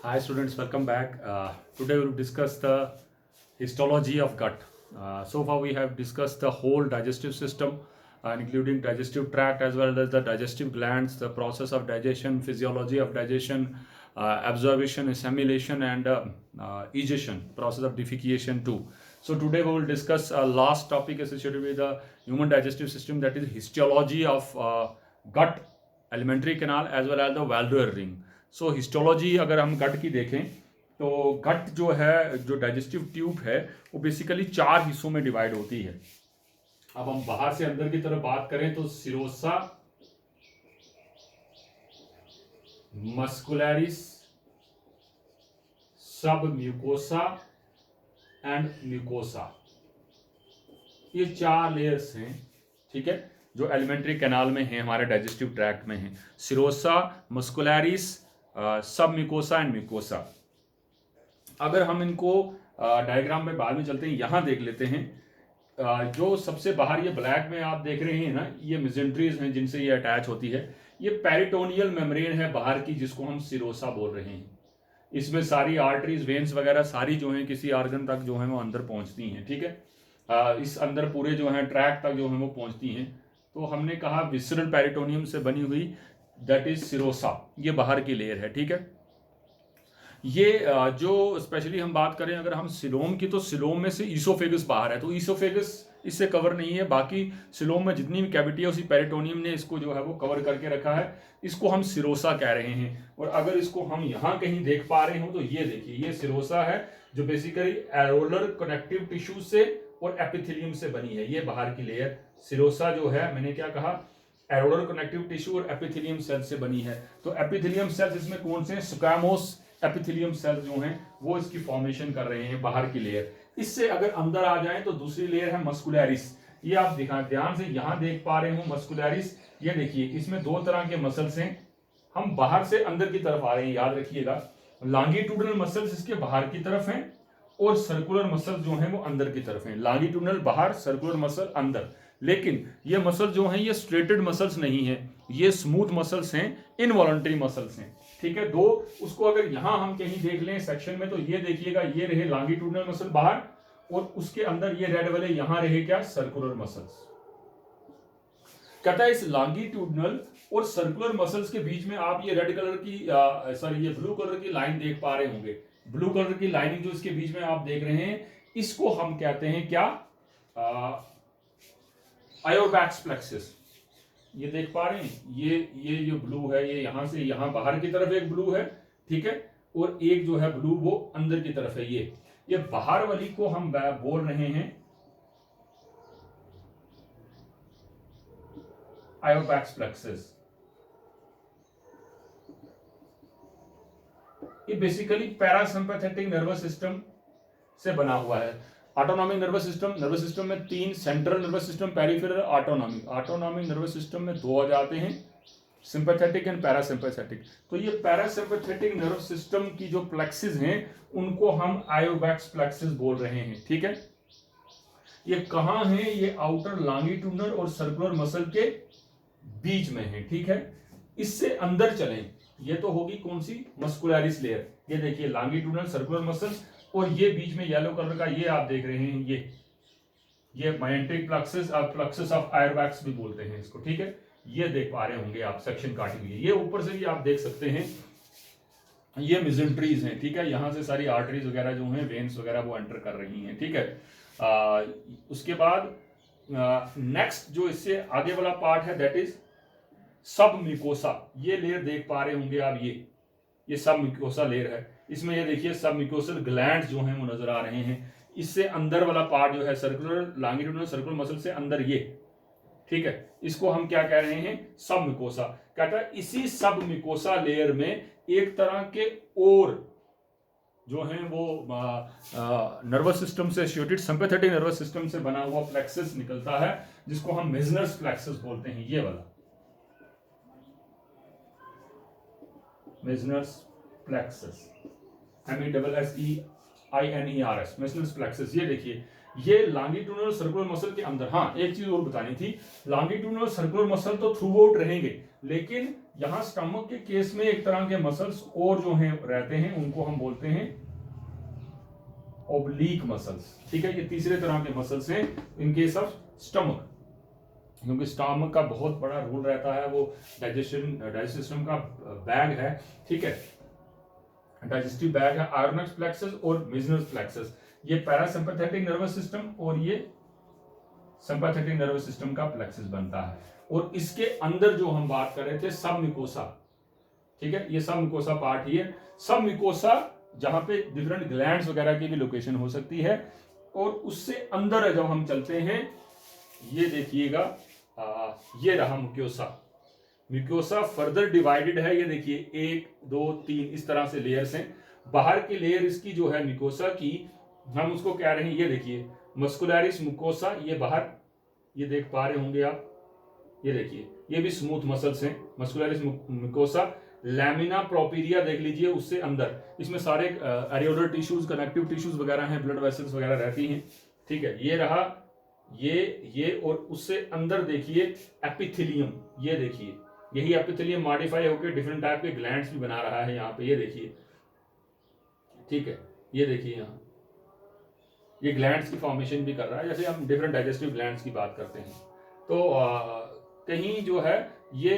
Hi students, welcome back. Today we will discuss the histology of gut. So far we have discussed the whole digestive system, including digestive tract as well as the digestive glands, the process of digestion, physiology of digestion, absorption, assimilation, and egestion, process of defecation too. So today we will discuss a last topic associated with the human digestive system, that is histology of gut, alimentary canal as well as the valvular ring. So histology अगर हम गट की देखें तो गट जो है, जो digestive tube है, वो बेसिकली 4 हिस्सों में डिवाइड होती है. अब हम बाहर से अंदर की तरफ बात करें तो सिरोसा, मस्कुलरिस, सब म्यूकोसा एंड म्यूकोसा, ये 4 लेयर्स हैं. ठीक है, जो एलिमेंट्री कैनाल में है, हमारे डाइजेस्टिव ट्रैक्ट में है. सिरोसा, मस्कुलरिस, सब म्यूकोसा एंड म्यूकोसा. अगर हम इनको डायग्राम में बाद में चलते हैं, यहां देख लेते हैं. जो सबसे बाहर ये ब्लैक में आप देख रहे हैं ना, ये मेजेंट्रीज हैं जिनसे ये अटैच होती है. ये पेरिटोनियल मेम्ब्रेन है बाहर की, जिसको हम सिरोसा बोल रहे हैं. इसमें सारी आर्टरीज, वेन्स वगैरह सारी जो हैं किसी आर्गन तक जो है वो अंदर पहुंचती हैं. ठीक है, इस अंदर पूरे जो है ट्रैक तक जो है वो पहुंचती हैं. तो हमने कहा विसरल पेरिटोनियम से बनी हुई, दैट इज सिरोसा, ये बाहर की लेयर है. ठीक है, ये जो स्पेशली हम बात करें अगर हम सिलोम की, तो सिलोम में से ईसोफेगस बाहर है, तो ईसोफेगस इससे कवर नहीं है. बाकी सिलोम में जितनी भी कैविटी है उसी पेरिटोनियम ने इसको जो है वो कवर करके रखा है. इसको हम सिरोसा कह रहे हैं. और अगर इसको हम यहाँ कहीं देख पा रहे हो तो ये देखिए, ये सिरोसा है जो बेसिकली एरोलर कनेक्टिव टिश्यू से और एपिथेलियम से बनी है. ये बाहर की लेयर सिरोसा जो है, मैंने क्या कहा, एरोलर कनेक्टिव टिश्यू और एपिथेलियम सेल से बनी है. तो एपिथेलियम सेल्स इसमें कौन से हैं? स्क्वैमोस एपिथेलियम सेल्स जो हैं वो इसकी फॉर्मेशन कर रहे हैं, बाहर की लेयर. इससे अगर अंदर आ जाएं तो दूसरी लेयर है मस्कुलरिस. ये आप ध्यान से यहां देख पा रहे हो मस्कुलरिस. ये देखिए, इसमें 2 तरह के मसल्स हैं. हम बाहर से अंदर की तरफ आ रहे हैं, याद रखिएगा. लॉन्गिट्यूडनल मसल्स इसके बाहर की तरफ हैं और सर्कुलर मसल जो हैं वो अंदर की तरफ हैं. लॉन्गिट्यूडनल बाहर, सर्कुलर मसल अंदर. लेकिन ये मसल जो हैं ये स्ट्रेटेड मसल्स नहीं है, ये स्मूथ मसल्स हैं, इनवॉलंटरी मसल्स हैं. ठीक है, दो. उसको अगर यहां हम कहीं देख लें सेक्शन में, तो ये देखिएगा, ये रहे लॉन्गिट्यूडनल मसल बाहर, और उसके अंदर ये रेड वाले यहां रहे क्या? Circular muscles. कहता है इस लॉन्गिट्यूडनल और सर्कुलर मसल्स के बीच में आप ये रेड कलर की ये ब्लू कलर की लाइन देख पा रहे होंगे. ब्लू कलर की लाइनिंग जो इसके बीच में आप देख रहे हैं, इसको हम कहते हैं क्या? आयोबैक्स प्लेक्सस. ये देख पा रहे हैं, ये जो ब्लू है, ये यहां से यहां बाहर की तरफ एक ब्लू है. ठीक है, और एक जो है ब्लू वो अंदर की तरफ है. ये बाहर वाली को हम बोल रहे हैं आयोबैक्स प्लेक्सस. ये बेसिकली पैरासिम्पैथेटिक नर्वस सिस्टम से बना हुआ है. ऑटोनॉमिक नर्वस सिस्टम में 3, central nervous system, peripheral, autonomic. Autonomic nervous system में 2 आ जाते हैं, सिंपैथेटिक एंड पैरासिम्पैथेटिक. तो ये पैरासिम्पैथेटिक नर्वस सिस्टम की जो प्लेक्सिस हैं उनको हम आयोबैक्स प्लेक्सिस बोल रहे हैं. ठीक है, ये कहां है? ये आउटर लॉन्गिट्यूडनल और सर्कुलर मसल के बीच में है. ठीक है, इससे अंदर चलें, ये तो होगी कौन सी? Muscularis layer. ये देखिए लॉन्गिट्यूडनल, सर्कुलर मसल्स, और ये बीच में येलो कलर का ये आप देख रहे हैं, ये माइंट्रिक प्लेक्सस, प्लेक्सस ऑफ आयोबैक्स भी बोलते हैं इसको. ठीक है, ये देख पा रहे होंगे आप, सेक्शन काटी हुई है. ये ऊपर से भी आप देख सकते हैं, ये मेजेंट्रीज हैं. ठीक है, यहां से सारी आर्टरीज वगैरह जो हैं, वेन्स वगैरह वो एंटर कर रही हैं. ठीक है, उसके बाद नेक्स्ट जो इससे आगे वाला पार्ट है, दैट इज सब म्यूकोसा. ये लेयर देख पा रहे होंगे आप, ये सब म्यूकोसा लेयर है. इसमें ये देखिए सब म्यूकोसल ग्लैंड जो हैं वो नजर आ रहे हैं. इससे अंदर वाला पार्ट जो है सर्कुलर, लॉन्गिट्यूडनल, सर्कुलर मसल से अंदर ये. ठीक है, इसको हम क्या कह रहे हैं? सब म्यूकोसा. कहता है इसी सब म्यूकोसा लेयर में एक तरह के और जो है वो नर्वस सिस्टम से एसोसिएटेड सिंपैथेटिक नर्वस सिस्टम से बना हुआ प्लेक्सस निकलता है, जिसको हम मेजनर्स प्लेक्सस बोलते हैं. ये वाला Meissner's plexus, MESSEINERS, Meissner's plexus. ये देखिए, ये लॉन्गिट्यूडनल सर्कुलर मसल के अंदर. हाँ, एक चीज और बतानी थी, लॉन्गिट्यूडनल सर्कुलर मसल तो थ्रू आउट रहेंगे, लेकिन यहां स्टमक के केस में एक तरह के मसल्स और जो हैं रहते हैं, उनको हम बोलते हैं ओब्लीक मसल्स। ठीक है, ये तीसरे तरह के मसल्स हैं इन केस ऑफ स्टमक, क्योंकि स्टमक का बहुत बड़ा रोल रहता है, वो डाइजेस्टिव सिस्टम का बैग है। ठीक है, डाइजेस्टिव बैग है। आयोनिक्स प्लेक्सस और मिजनस प्लेक्सस, ये पैरासिम्पैथेटिक नर्वस सिस्टम और ये सिंपैथेटिक नर्वस सिस्टम का प्लेक्सस बनता है। और इसके अंदर जो हम बात कर रहे थे सब म्यूकोसा, ठीक है, ये सब म्यूकोसा पार्ट ही है। सब म्यूकोसा जहां पे डिफरेंट ग्लैंड्स वगैरह की भी लोकेशन हो सकती है। और उससे अंदर जब हम चलते हैं, ये देखिएगा, ये रहा म्यूकोसा। म्यूकोसा फर्दर डिवाइडेड है, ये देखिए 1 2 3 इस तरह से लेयर्स हैं। बाहर की लेयर इसकी जो है म्यूकोसा की, हम उसको कह रहे हैं, ये देखिए मस्कुलरिस म्यूकोसा, ये बाहर, ये देख पा रहे होंगे आप, ये देखिए ये भी स्मूथ मसल्स हैं। मस्कुलरिस म्यूकोसा, लैमिना प्रोपीरिया देख लीजिए, उससे अंदर इसमें सारे एरियोलर टिश्यूज, कनेक्टिव टिश्यूज वगैरह हैं, ब्लड वेसल्स वगैरह रहती हैं। ठीक है, ये रहा ये और उससे अंदर देखिए एपिथेलियम, ये देखिए यही एपिथेलियम मॉडिफाई होकर डिफरेंट टाइप के ग्लैंड्स भी बना रहा है यहाँ पे, ये देखिए। ठीक है, ये देखिए यहाँ ये ग्लैंड्स की फॉर्मेशन भी कर रहा है, जैसे हम डिफरेंट डाइजेस्टिव ग्लैंड्स की बात करते हैं। तो कहीं जो है ये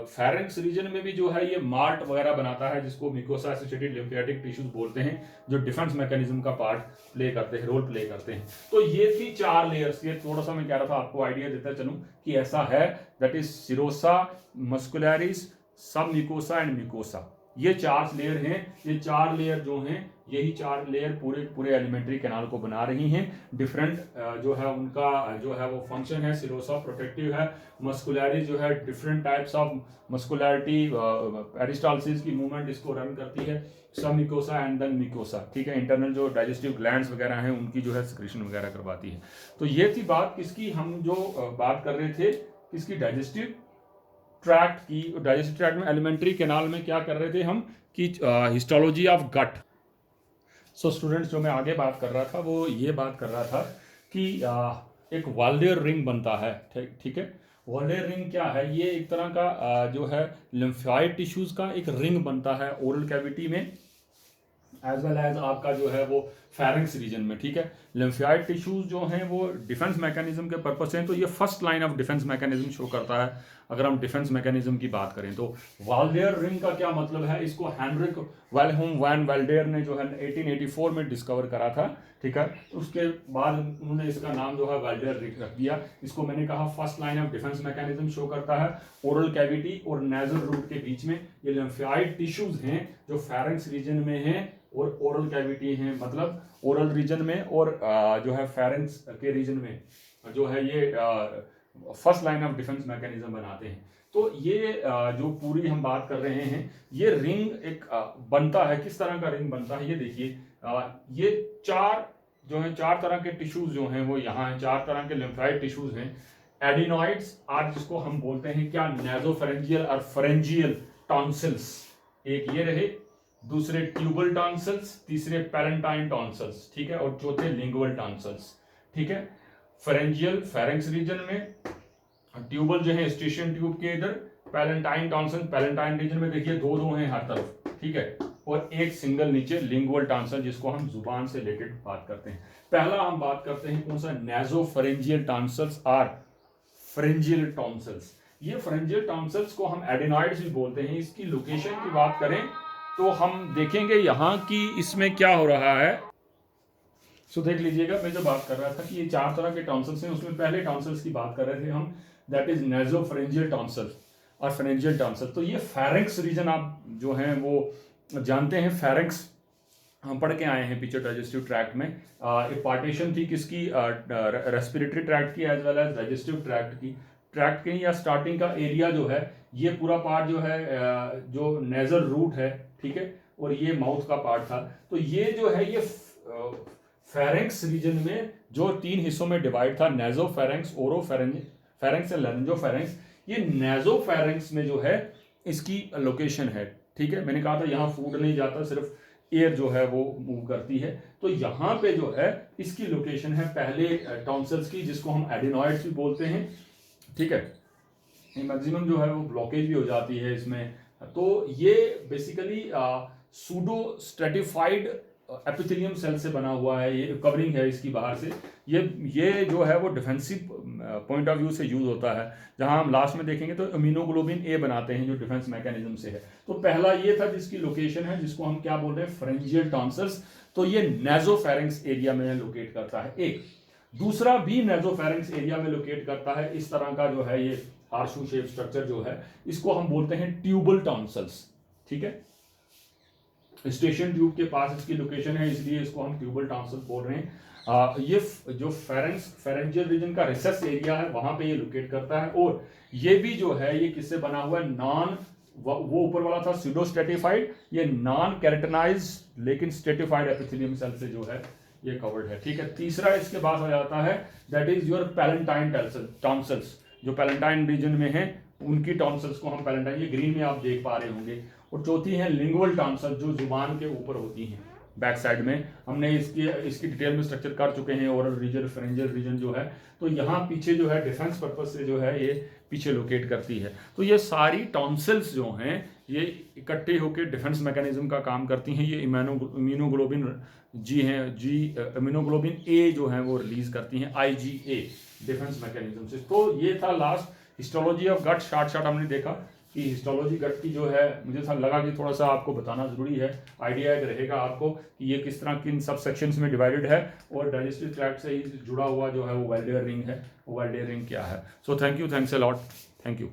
फेरेंक्स रीजन में भी जो है ये मार्ट वगैरह बनाता है, जिसको म्यूकोसा एसोसिएटेड लिम्फेटिक टिश्यूज बोलते हैं, जो डिफेंस मैकेनिज्म का पार्ट प्ले करते हैं, रोल प्ले करते हैं। तो ये थी 4 लेयर्स। ये थोड़ा सा मैं कह रहा था आपको आइडिया देता चलूं कि ऐसा है, दैट इज सिरोसा, मस्कुलरिस, सब म्यूकोसा एंड म्यूकोसा। ये 4 लेयर हैं। ये 4 लेयर जो हैं, यही 4 लेयर पूरे एलिमेंट्री कैनाल को बना रही हैं। डिफरेंट जो है उनका जो है वो फंक्शन है। सिरोसा प्रोटेक्टिव है, मस्कुलरिस जो है different types of muscularity, peristalsis की मूवमेंट इसको रन करती है। सब म्यूकोसा एंड देन म्यूकोसा, ठीक है, इंटरनल जो डाइजेस्टिव ग्लैंड्स वगैरह हैं उनकी जो है सिक्रीशन वगैरह करवाती है। तो ये थी बात किसकी, हम जो बात कर रहे थे किसकी, डाइजेस्टिव ट्रैक्ट की। डाइजेस्टिव ट्रैक्ट में एलिमेंट्री कैनाल में क्या कर रहे थे हम कि histology of gut. So students, जो मैं आगे बात कर रहा था वो ये बात कर रहा था कि एक वाल्डेयर रिंग बनता है। ठीक है, वाल्डेयर रिंग क्या है, ये एक तरह का जो है लिम्फाइड टिश्यूज का एक रिंग बनता है ओरल कैविटी में, एज वेल एज आपका जो है वो फेरेंक्स रीजन में। ठीक है, लिम्फाइड टिश्यूज जो हैं वो डिफेंस मैकेनिज्म के पर्पस से हैं, तो ये first line of defence mechanism show करता है अगर हम डिफेंस मैकेनिज्म की बात करें। तो वाल्डेयर रिंग का क्या मतलब है, इसको हेनरिक विल्हेम वैन वाल्डेयर ने जो है 1884 में डिस्कवर करा था। ठीक है, उसके बाद उन्होंने इसका नाम जो है वाल्डेयर रिंग रख दिया। इसको मैंने कहा first line of defence mechanism show करता है। ओरल कैविटी और नेजल रूट के बीच में ये लिम्फाइड टिश्यूज हैं जो फेरेंक्स रीजन में हैं और ओरल कैविटी हैं, मतलब ओरल रीजन में और जो है फेरेंक्स के रीजन में जो है ये first line of defence mechanism बनाते हैं। तो ये जो पूरी हम बात कर रहे हैं, ये रिंग एक बनता है। किस तरह का रिंग बनता है, ये देखिए, ये 4 तरह के टिश्यूज जो हैं वो यहाँ हैं। 4 तरह के लिम्फाइड टिश्यूज हैं। एडिनॉइड्स आज जिसको हम बोलते हैं क्या, नेजोफेरेंजियल और फेरेंजियल टॉन्सिल्स, एक ये रहे, दूसरे ट्यूबल टॉन्सिल्स, तीसरे पैलेंटाइन टॉन्सिल्स, ठीक है, और चौथे लिंगुअल टॉन्सिल्स। ठीक है, फेरेंजियल फेरेंक्स रीजन में, ट्यूबल जो है स्टेशन ट्यूब के इधर, पैलेंटाइन टॉन्सिल पैलेंटाइन रीजन में देखिए 2 हैं हर तरफ। ठीक है, और एक सिंगल नीचे लिंगुअल टॉन्सिल, जिसको हम जुबान से रिलेटेड बात करते हैं। पहला हम बात करते हैं कौन सा, नेजोफेरेंजियल टॉन्सिल्स और फेरेंजियल टॉन्सिल्स। ये फेरेंजियल टॉन्सिल्स को हम एडिनॉइड्स भी बोलते हैं। इसकी लोकेशन की बात करें तो हम देखेंगे यहाँ की इसमें क्या हो रहा है। सो देख लीजिएगा, मैं जो बात कर रहा था कि ये 4 तरह के टॉन्सिल्स हैं, उसमें पहले टॉन्सिल्स की बात कर रहे थे हम, दैट इज नेजोफेरेंजियल टॉन्सिल और फेरेंजियल टॉन्सिल। तो ये फेरेंक्स रीजन आप जो हैं वो जानते हैं। फेरेंक्स हम पढ़ के आए हैं पीछे डाइजेस्टिव ट्रैक्ट में। एक पार्टीशन थी किसकी, रेस्पिरेटरी ट्रैक्ट की as well as digestive tract की या स्टार्टिंग का एरिया जो है, ये पूरा पार्ट जो है जो नेजल रूट है, ठीक है, और ये माउथ का पार्ट था। तो ये जो है ये फेरेंक्स रीजन में जो 3 हिस्सों में डिवाइड था, नेजोफेरेंक्स, ओरोफेरेंक्स एंड लारिंजोफेरेंक्स। ये नेजोफेरेंक्स में जो है इसकी लोकेशन है। ठीक है, मैंने कहा था यहाँ फूड नहीं जाता, सिर्फ एयर जो है वो मूव करती है। तो यहाँ पे जो है इसकी लोकेशन है पहले टॉन्सिल्स की, जिसको हम एडिनॉइड्स भी बोलते हैं। ठीक है, मैक्सिमम जो है वो ब्लॉकेज भी हो जाती है इसमें। तो ये basically pseudo stratified epithelium cell से बना हुआ है, ये कवरिंग है इसकी बाहर से। ये जो है वो डिफेंसिव पॉइंट ऑफ व्यू से यूज होता है, जहां हम लास्ट में देखेंगे तो इम्यूनोग्लोबिन ए बनाते हैं जो डिफेंस मैकेनिज्म से है। तो पहला ये था जिसकी लोकेशन है, जिसको हम क्या बोल रहे हैं, फ्रेंजियल टॉन्सिल्स। तो ये नेजोफेरिंक्स एरिया में लोकेट करता है। एक दूसरा भी नेजोफेरिंक्स एरिया में लोकेट करता है। इस तरह का जो है ये हार्शू शेप स्ट्रक्चर जो है, इसको हम बोलते हैं ट्यूबल टॉन्सिल्स। ठीक है, स्टेशन ट्यूब के पास इसकी लोकेशन है, इसलिए इसको हम ट्यूबल टॉन्सिल बोल रहे हैं। ये जो फेरेंजियल रीजन का रिसेस एरिया है वहां पे ये लोकेट करता है। और ये भी जो है ये किससे बना हुआ है, वो ऊपर वाला था सूडो स्ट्रेटिफाइड, ये नॉन कैरेटनाइज लेकिन स्ट्रेटिफाइड एपिथेलियम सेल से जो है ये कवर्ड है। ठीक है, तीसरा इसके बाद आ जाता है that is your palatine tonsils. जो पैलेंटाइन रीजन में है उनकी टॉन्सिल्स को हम पैलेंटाइन, ये ग्रीन में आप देख पा रहे होंगे। और चौथी है लिंगुअल टॉन्सिल, जो जुबान के ऊपर होती हैं बैक साइड में। हमने इसकी डिटेल में स्ट्रक्चर कर चुके हैं, ओरल रीजन, फेरेंजियल रीजन जो है। तो यहाँ पीछे जो है डिफेंस पर्पज से जो है ये पीछे लोकेट करती है। तो ये सारी टॉन्सिल्स जो हैं ये इकट्ठे होकर डिफेंस मैकेनिज्म का काम करती हैं। ये इम्यूनोग्लोबिन इम्यूनोग्लोबिन ए जो है वो रिलीज करती हैं, IgA डिफेंस मैकेनिज्म से। तो ये था last histology of gut. Short हमने देखा कि हिस्टोलॉजी गट की जो है, मुझे लगा कि थोड़ा सा आपको बताना जरूरी है, आइडिया एक रहेगा आपको कि ये किस तरह किन सब सेक्शंस में डिवाइडेड है। और डाइजेस्टिव ट्रैक्ट से ही जुड़ा हुआ जो है वो वेल्डेयर रिंग है, वो वेल्डेयर रिंग क्या है। So thank you, thanks a lot, thank you.